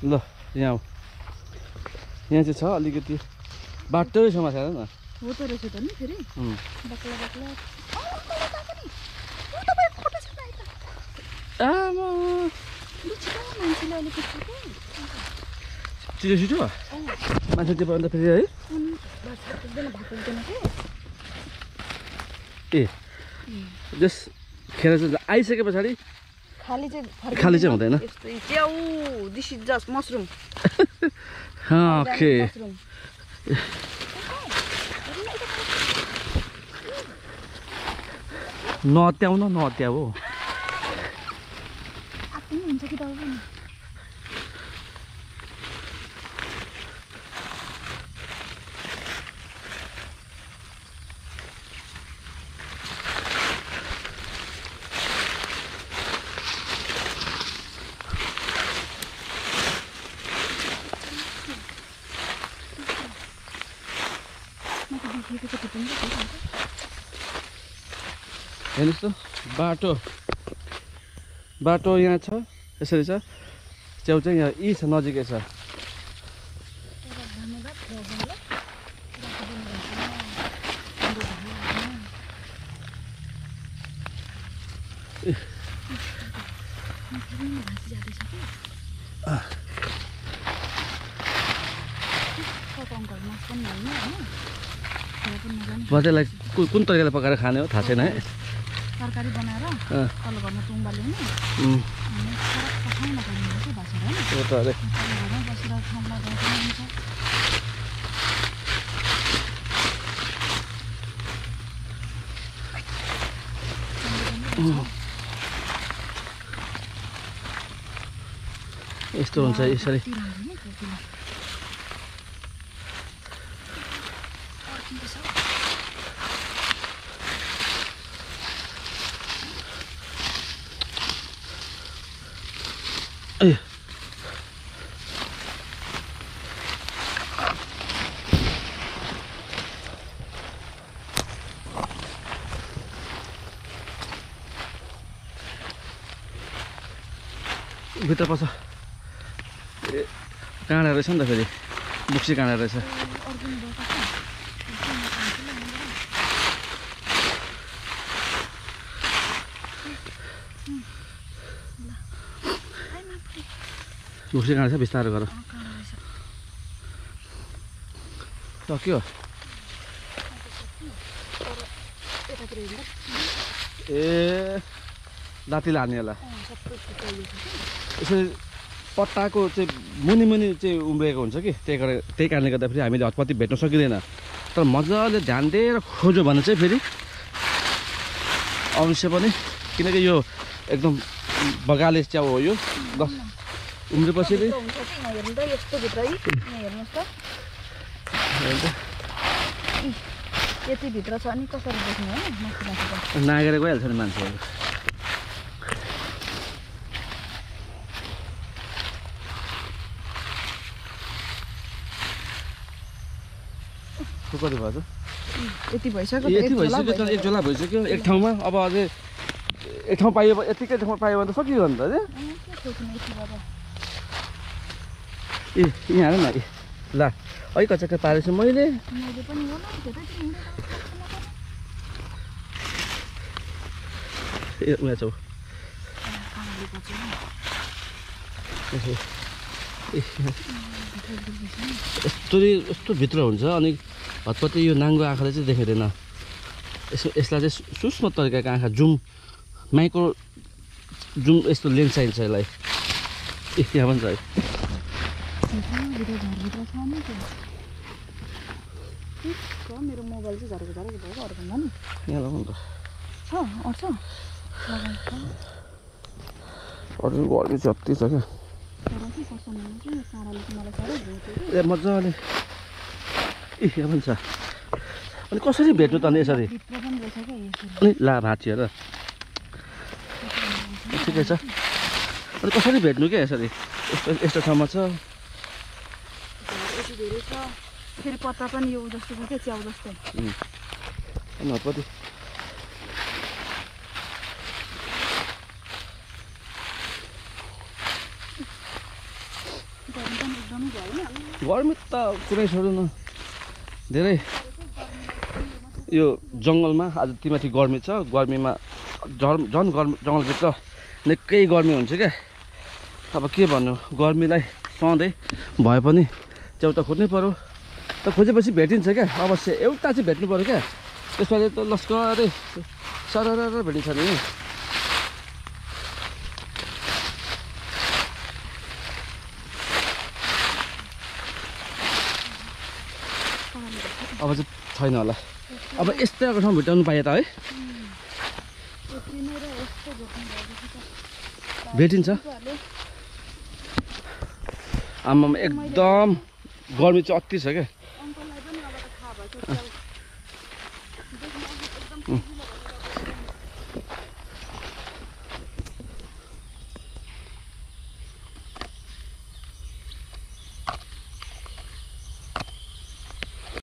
ल यहाँ चाहिँ छ अलिकति बाटै समाज हेर न हो त रहेछ त नि फेरि बक्ला बक्ला आमा छिटो छिटो मान्छे त्यो भन्दा फेरि है ए जस खेर चाहिँ आइसके पछाडि खाली चाहिँ हुँदैन च्याउ this is just mushroom okay नत्याउ हो हुन्छ कि तपाईँ हेर्नुहोस् त बाटो यहाँ छ यसरी छ च्याउ चाहिँ यहाँ यी छ नजिकै छ त्यसलाई कुन तरिकाले पकाएर खाने हो थाहा छैन है तरकारी बनाएर तल घरमा टुङ्बा ल्याउने यस्तो हुन्छ यसरी भित्र पछ काँडा रहेछ नि त फेरि बुक्सी काँडा रहेछ बुक्सी काँडा छ बिस्तारो गर सक्यो ए लातीले हान्ने होला यसरी पत्ताको चाहिँ मुनि चाहिँ उम्रिएको हुन्छ कि त्यही कारणले गर्दाखेरि हामीले हतपत्ती भेट्न सकिँदैन तर मजाले ध्यान दिएर खोज्यो भने चाहिँ फेरि अवश्य पनि किनकि यो एकदम बगाले च्याउ हो यो उम्रेपछि यति भित्र छ अनि कसरी देख्नु होइन नागेर गइहाल्छ नि मान्छेहरू कति भयो यति भइसक्यो एक झोला भइसक्यो एक ठाउँमा अब अझै एक ठाउँ पाइयो यतिकै ठाउँमा पायो भने त सकियो नि त ए यहाँ हेर न ल है कच्चा पारेछु मैले ए उहाँ छौ यस्तो भित्र हुन्छ अनि हतपत्ती यो नाङ्गो आँखाले चाहिँ देखाइँदैन यसलाई चाहिँ सूक्ष्म तरिकाको आँखा माइक्रो जुम यस्तो लेन्स चाहिन्छ यसलाई यहाँ पनि छ मेरो मोबाइल चाहिँ झरेको भयो अरूभन्दा नि यहाँ लगाउनु त अरू घरले जति छ क्या ए मजाले ए यहाँ पनि छ अनि कसरी भेट्नु त अनि यसरी अनि ला भाँचियो र ठिकै छ अनि कसरी भेट्नु क्या यसरी यस्तो ठाउँमा छ फेरि पत्ता पनि यो जस्तो छ क्या च्याउ जस्तै अनि हतपत्ती गर्मी भयो नि गर्मी त कुरै छोड्नु न धेरै यो जङ्गलमा आज तिमाथि गर्मी छ गर्मीमा झन् जङ्गलभित्र निकै गर्मी हुन्छ क्या अब के भन्नु गर्मीलाई सधैँ भए पनि च्याउटा खोज्नै पर्यो त खोजेपछि भेटिन्छ क्या अवश्य एउटा चाहिँ भेट्नु पर्यो क्या त्यसपालि त लस्करै सरर भेटिन्छ नि अब चाहिँ छैन होला अब यस्तो एउटा ठाउँ भेटाउनु पाए त है भेटिन्छ आमामा एकदम गर्मी चाहिँ अति छ क्या